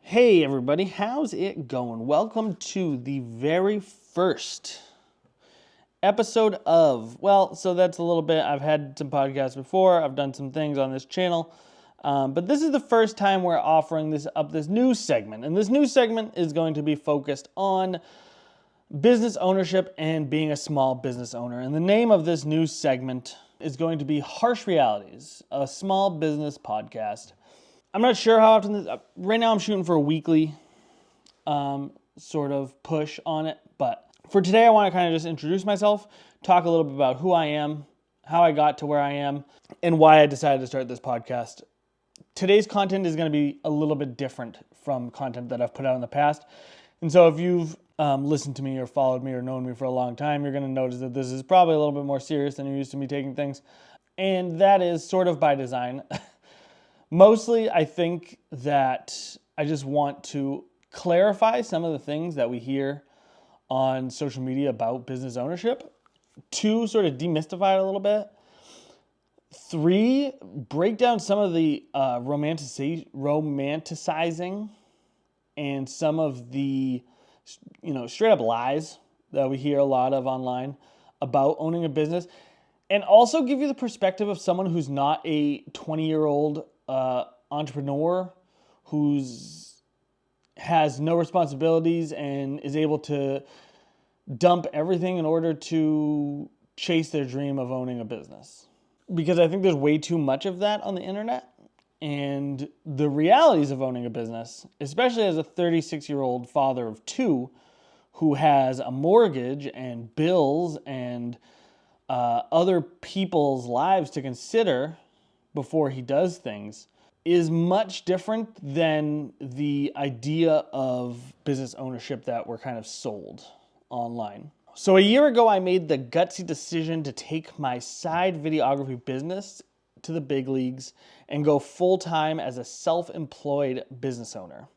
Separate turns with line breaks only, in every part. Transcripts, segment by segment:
Hey everybody, how's it going? Welcome to the very first episode of, so that's a little bit, I've had some podcasts before, I've done some things on this channel, but this is the first time we're offering this new segment, and this new segment is going to be focused on business ownership and being a small business owner, and the name of this new segment is going to be Harsh Realities, a small business podcast. I'm not sure how often right now I'm shooting for a weekly sort of push on it. But for today, I want to kind of just introduce myself, talk a little bit about who I am, how I got to where I am, and why I decided to start this podcast. Today's content is going to be a little bit different from content that I've put out in the past. And so if you've listened to me or followed me or known me for a long time, you're going to notice that this is probably a little bit more serious than you're used to me taking things. And that is sort of by design. Mostly, I think that I just want to clarify some of the things that we hear on social media about business ownership. 2, sort of demystify it a little bit. 3, break down some of the romanticizing and some of the, straight up lies that we hear a lot of online about owning a business. And also give you the perspective of someone who's not a 20-year-old entrepreneur has no responsibilities and is able to dump everything in order to chase their dream of owning a business. Because I think there's way too much of that on the internet. And the realities of owning a business, especially as a 36-year-old father of 2 who has a mortgage and bills and other people's lives to consider before he does things, is much different than the idea of business ownership that we're kind of sold online. So a year ago, I made the gutsy decision to take my side videography business to the big leagues and go full-time as a self-employed business owner.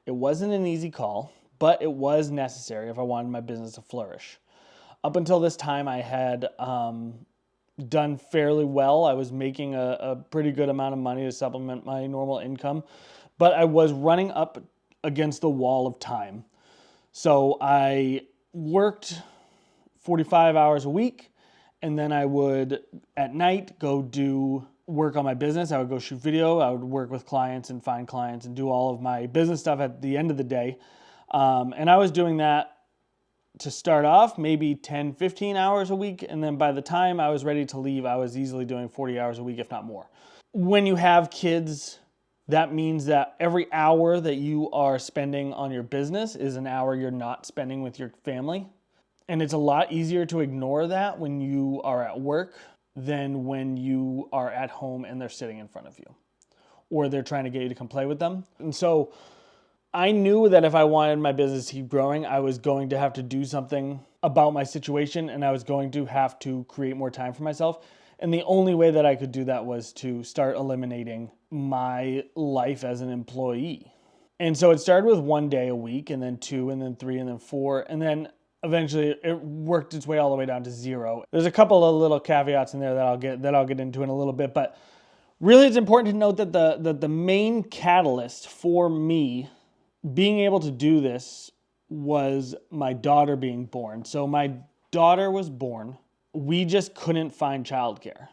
It wasn't an easy call, but it was necessary if I wanted my business to flourish. Up until this time, I had done fairly well. I was making a pretty good amount of money to supplement my normal income, but I was running up against the wall of time. So I worked 45 hours a week, and then I would, at night, go do work on my business. I would go shoot video. I would work with clients and find clients and do all of my business stuff at the end of the day. And I was doing that to start off, maybe 10, 15 hours a week. And then by the time I was ready to leave, I was easily doing 40 hours a week, if not more. When you have kids, that means that every hour that you are spending on your business is an hour you're not spending with your family. And it's a lot easier to ignore that when you are at work than when you are at home and they're sitting in front of you or they're trying to get you to come play with them. And so I knew that if I wanted my business to keep growing, I was going to have to do something about my situation, and I was going to have to create more time for myself. And the only way that I could do that was to start eliminating my life as an employee. And so it started with 1 day a week, and then 2, and then 3, and then 4, and then eventually it worked its way all the way down to 0. There's a couple of little caveats in there that I'll get into in a little bit, but really it's important to note that the main catalyst for me being able to do this was my daughter being born. So my daughter was born. We just couldn't find childcare,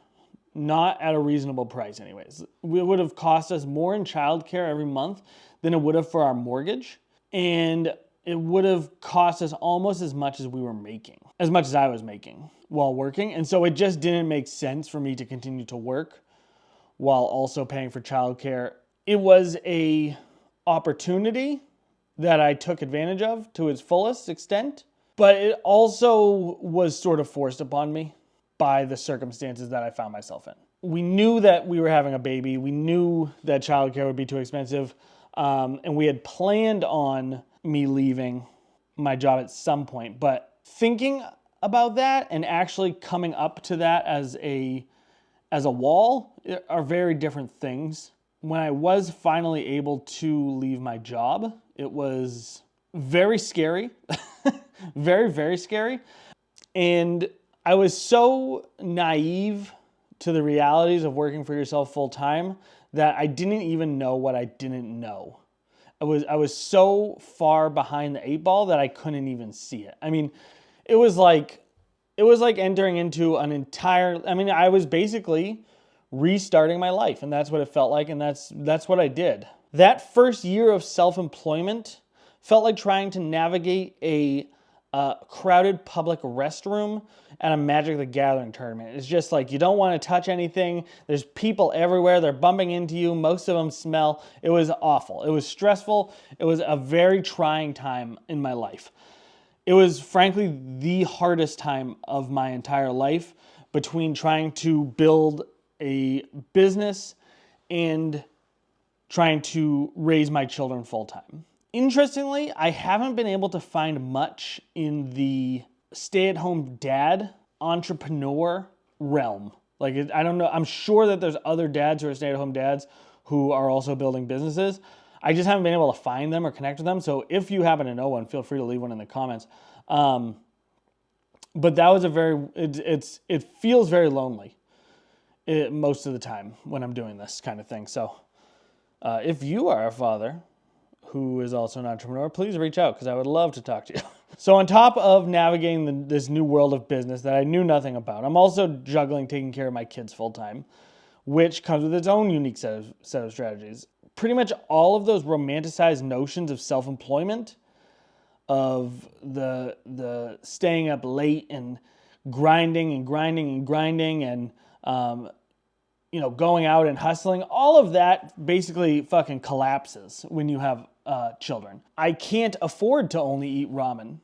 not at a reasonable price anyways. It would have cost us more in childcare every month than it would have for our mortgage. And it would have cost us almost as much as we were making, as much as I was making while working. And so it just didn't make sense for me to continue to work while also paying for childcare. It was a opportunity that I took advantage of to its fullest extent, but it also was sort of forced upon me by the circumstances that I found myself in. We knew that we were having a baby. We knew that childcare would be too expensive, and we had planned on me leaving my job at some point. But thinking about that and actually coming up to that as a wall are very different things. When I was finally able to leave my job, it was very scary, very, very scary. And I was so naive to the realities of working for yourself full time that I didn't even know what I didn't know I was so far behind the 8 ball that I couldn't even see it. I mean, it was like entering into an entire, I mean, I was basically restarting my life, and that's what it felt like, and that's what I did. That first year of self-employment felt like trying to navigate a crowded public restroom at a Magic the Gathering tournament. It's just like you don't want to touch anything. There's people everywhere. They're bumping into you. Most of them smell. It was awful. It was stressful. It was a very trying time in my life. It was frankly the hardest time of my entire life, between trying to build a business and trying to raise my children full time. Interestingly, I haven't been able to find much in the stay-at-home dad entrepreneur realm. Like, I don't know. I'm sure that there's other dads who are stay-at-home dads who are also building businesses. I just haven't been able to find them or connect with them. So if you happen to know one, feel free to leave one in the comments. But that was it feels very lonely most of the time when I'm doing this kind of thing. So if you are a father who is also an entrepreneur, please reach out, because I would love to talk to you. So on top of navigating this new world of business that I knew nothing about, I'm also juggling taking care of my kids full time, which comes with its own unique set of strategies. Pretty much all of those romanticized notions of self-employment, of the staying up late and grinding and going out and hustling, all of that basically fucking collapses when you have children. I can't afford to only eat ramen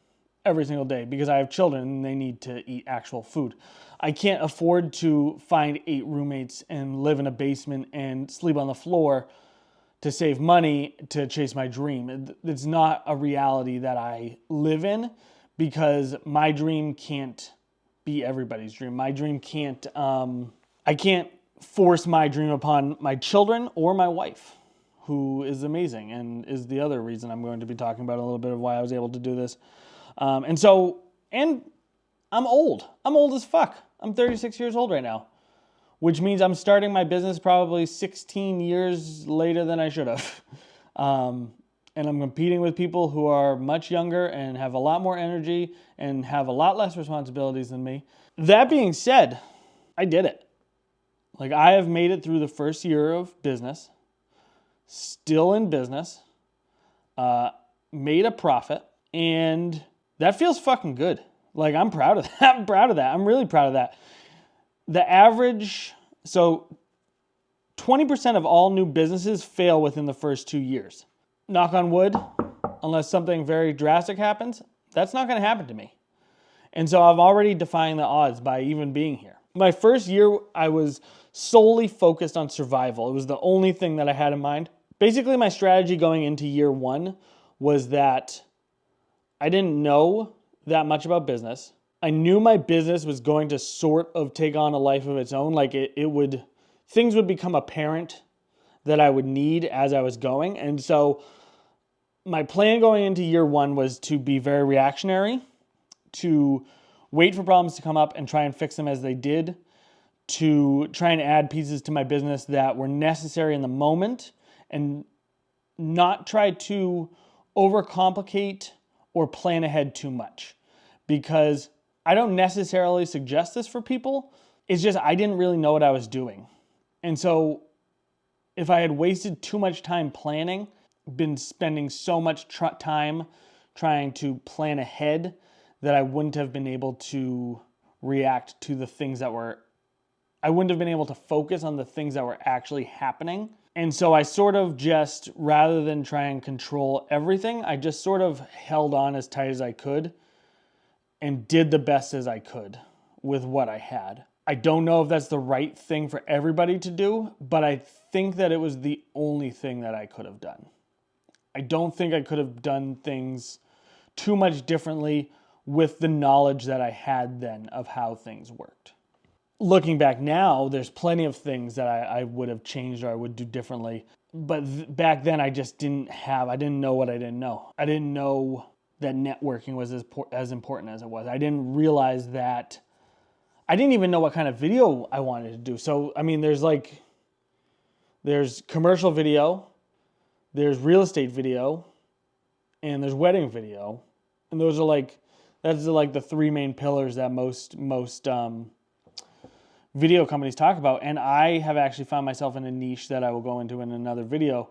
every single day because I have children and they need to eat actual food. I can't afford to find 8 roommates and live in a basement and sleep on the floor to save money to chase my dream. It's not a reality that I live in, because my dream can't be everybody's dream. My dream can't, I can't force my dream upon my children or my wife, who is amazing and is the other reason I'm going to be talking about a little bit of why I was able to do this. And I'm old. I'm old as fuck. I'm 36 years old right now, which means I'm starting my business probably 16 years later than I should have. And I'm competing with people who are much younger and have a lot more energy and have a lot less responsibilities than me. That being said, I did it. Like, I have made it through the first year of business, still in business, made a profit, and that feels fucking good. Like, I'm proud of that. I'm proud of that. I'm really proud of that. The average, so 20% of all new businesses fail within the first 2 years. Knock on wood, unless something very drastic happens, that's not going to happen to me. And so I'm already defying the odds by even being here. My first year, I was solely focused on survival. It was the only thing that I had in mind. Basically, my strategy going into year 1 was that I didn't know that much about business. I knew my business was going to sort of take on a life of its own. Like, things would become apparent that I would need as I was going. And so my plan going into year 1 was to be very reactionary, to wait for problems to come up and try and fix them as they did, to try and add pieces to my business that were necessary in the moment, and not try to overcomplicate or plan ahead too much. Because I don't necessarily suggest this for people. It's just I didn't really know what I was doing. And so if I had wasted too much time planning, been spending so much time trying to plan ahead, that I wouldn't have been able to react to the things that I wouldn't have been able to focus on the things that were actually happening. And so I sort of just, rather than try and control everything, I just sort of held on as tight as I could and did the best as I could with what I had. I don't know if that's the right thing for everybody to do, but I think that it was the only thing that I could have done. I don't think I could have done things too much differently with the knowledge that I had then of how things worked. Looking back now, there's plenty of things that I would have changed or I would do differently. But back then I just didn't know what I didn't know. I didn't know that networking was as important as it was. I didn't realize that, I didn't even know what kind of video I wanted to do. So, I mean, there's commercial video, there's real estate video, and there's wedding video. And that's like the three main pillars that most video companies talk about. And I have actually found myself in a niche that I will go into in another video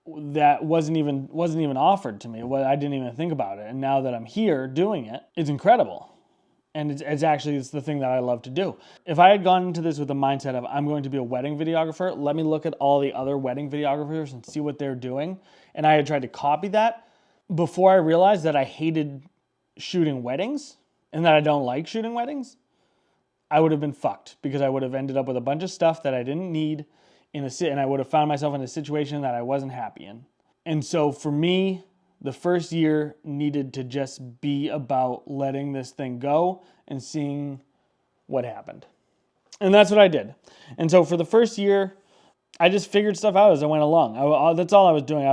that wasn't even offered to me. I didn't even think about it. And now that I'm here doing it, it's incredible. And it's the thing that I love to do. If I had gone into this with the mindset of I'm going to be a wedding videographer, let me look at all the other wedding videographers and see what they're doing, and I had tried to copy that before I realized that I hated shooting weddings and that I don't like shooting weddings, I would have been fucked, because I would have ended up with a bunch of stuff that I didn't need and I would have found myself in a situation that I wasn't happy in. And so for me, the first year needed to just be about letting this thing go and seeing what happened. And that's what I did. And so for the first year, I just figured stuff out as I went along. That's all I was doing.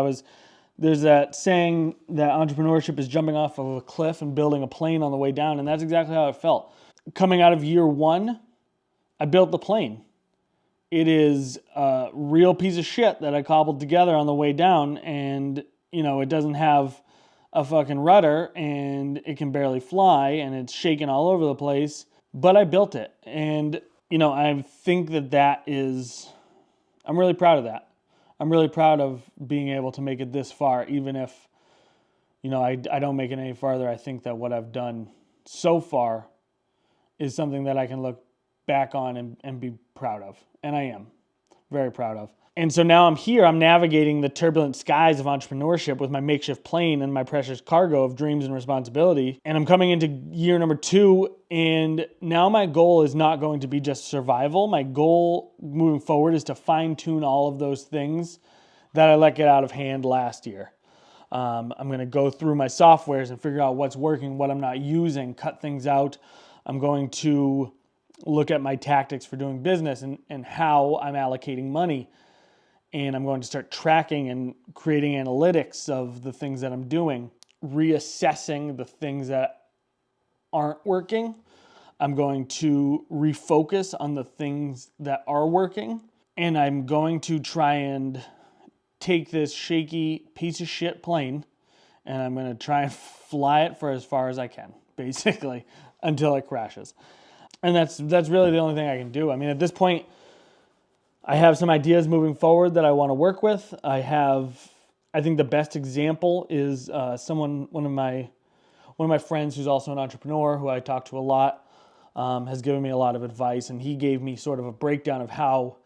There's that saying that entrepreneurship is jumping off of a cliff and building a plane on the way down. And that's exactly how it felt. Coming out of year one, I built the plane. It is a real piece of shit that I cobbled together on the way down, and it doesn't have a fucking rudder, and it can barely fly, and it's shaking all over the place, but I built it. And, I think I'm really proud of that. I'm really proud of being able to make it this far, even if, I don't make it any farther. I think that what I've done so far is something that I can look back on and be proud of. And I am very proud of. And so now I'm here, I'm navigating the turbulent skies of entrepreneurship with my makeshift plane and my precious cargo of dreams and responsibility. And I'm coming into year number 2, and now my goal is not going to be just survival. My goal moving forward is to fine tune all of those things that I let get out of hand last year. I'm going to go through my softwares and figure out what's working, what I'm not using, cut things out. I'm going to look at my tactics for doing business and how I'm allocating money. And I'm going to start tracking and creating analytics of the things that I'm doing, reassessing the things that aren't working. I'm going to refocus on the things that are working. And I'm going to try and take this shaky piece of shit plane, and I'm going to try and fly it for as far as I can, basically, until it crashes. And that's really the only thing I can do. I mean, at this point, I have some ideas moving forward that I want to work with. I think the best example is one of my friends who's also an entrepreneur, who I talk to a lot, has given me a lot of advice, and he gave me sort of a breakdown of how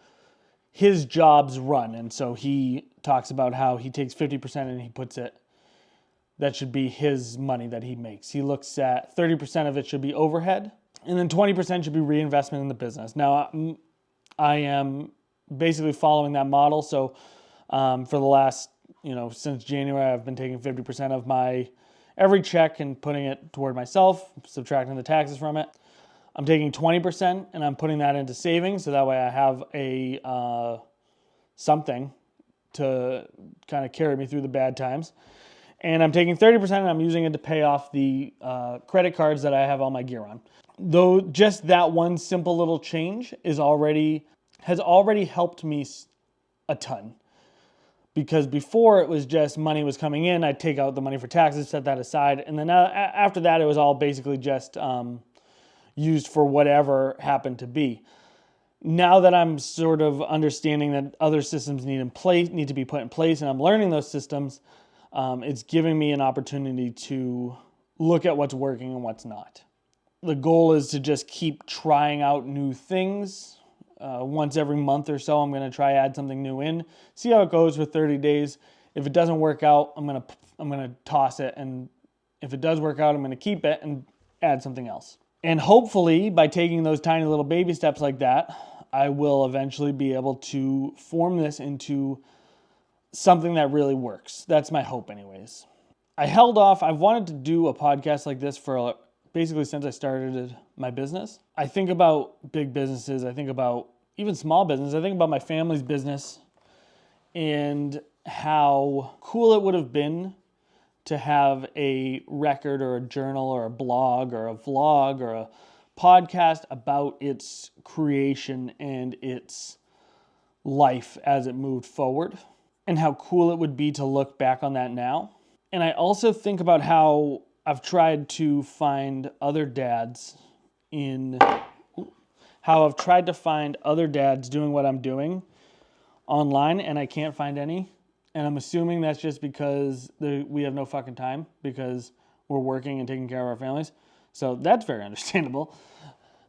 his jobs run. And so he talks about how he takes 50% and he puts it, that should be his money that he makes. He looks at 30% of it should be overhead, and then 20% should be reinvestment in the business. Now, I am basically following that model. So for the last, since January, I've been taking 50% of my every check and putting it toward myself, subtracting the taxes from it. I'm taking 20% and I'm putting that into savings, so that way I have a something to kind of carry me through the bad times. And I'm taking 30% and I'm using it to pay off the credit cards that I have all my gear on. Though just that one simple little change has already helped me a ton. Because before it was just money was coming in, I'd take out the money for taxes, set that aside, and then after that it was all basically just used for whatever happened to be. Now that I'm sort of understanding that other systems need to be put in place, and I'm learning those systems, it's giving me an opportunity to look at what's working and what's not. The goal is to just keep trying out new things. Once every month or so, I'm going to try add something new in, see how it goes for 30 days. If it doesn't work out, I'm going to toss it, and if it does work out, I'm going to keep it and add something else. And hopefully, by taking those tiny little baby steps like that, I will eventually be able to form this into something that really works. That's my hope anyways. I held off. I've wanted to do a podcast like this for basically since I started my business. I think about big businesses. I think about even small business. I think about my family's business and how cool it would have been to have a record or a journal or a blog or a vlog or a podcast about its creation and its life as it moved forward. and how cool it would be to look back on that now. And I also think about how I've tried to find other dads doing what I'm doing online, and I can't find any. And I'm assuming that's just because we have no fucking time because we're working and taking care of our families. So that's very understandable.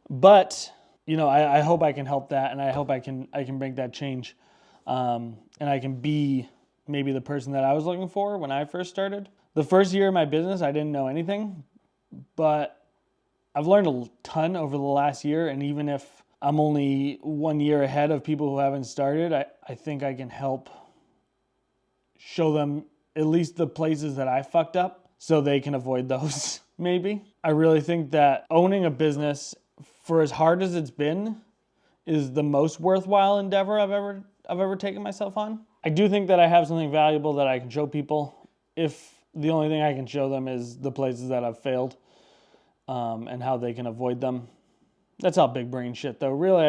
But, I hope I can help that, and I hope I can make that change. And I can be maybe the person that I was looking for when I first started. The first year of my business, I didn't know anything, but I've learned a ton over the last year. And even if I'm only 1 year ahead of people who haven't started, I think I can help show them at least the places that I fucked up so they can avoid those, maybe. I really think that owning a business, for as hard as it's been, is the most worthwhile endeavor I've ever taken myself on. I do think that I have something valuable that I can show people if the only thing I can show them is the places that I've failed and how they can avoid them. That's all big brain shit, though. Really,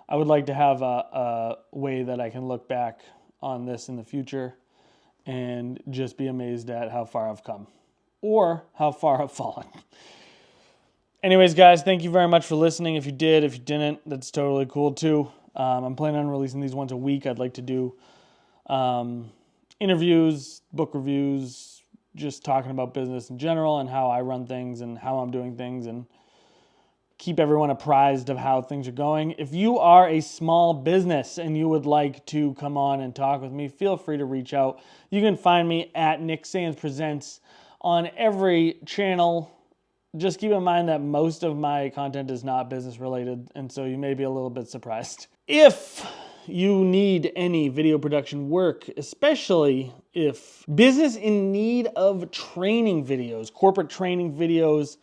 I would like to have a way that I can look back on this in the future and just be amazed at how far I've come or how far I've fallen. Anyways, guys, thank you very much for listening. If you did, if you didn't, that's totally cool too. I'm planning on releasing these once a week. I'd like to do interviews, book reviews, just talking about business in general and how I run things and how I'm doing things and keep everyone apprised of how things are going. If you are a small business and you would like to come on and talk with me, feel free to reach out. You can find me at Nick Sands Presents on every channel. Just keep in mind that most of my content is not business related, and so you may be a little bit surprised. If you need any video production work, especially if business in need of training videos, corporate training videos,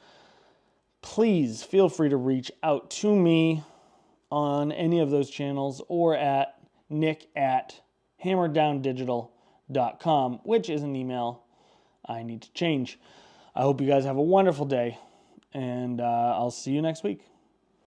please feel free to reach out to me on any of those channels or at nick@hammerdowndigital.com, which is an email I need to change. I hope you guys have a wonderful day, and I'll see you next week.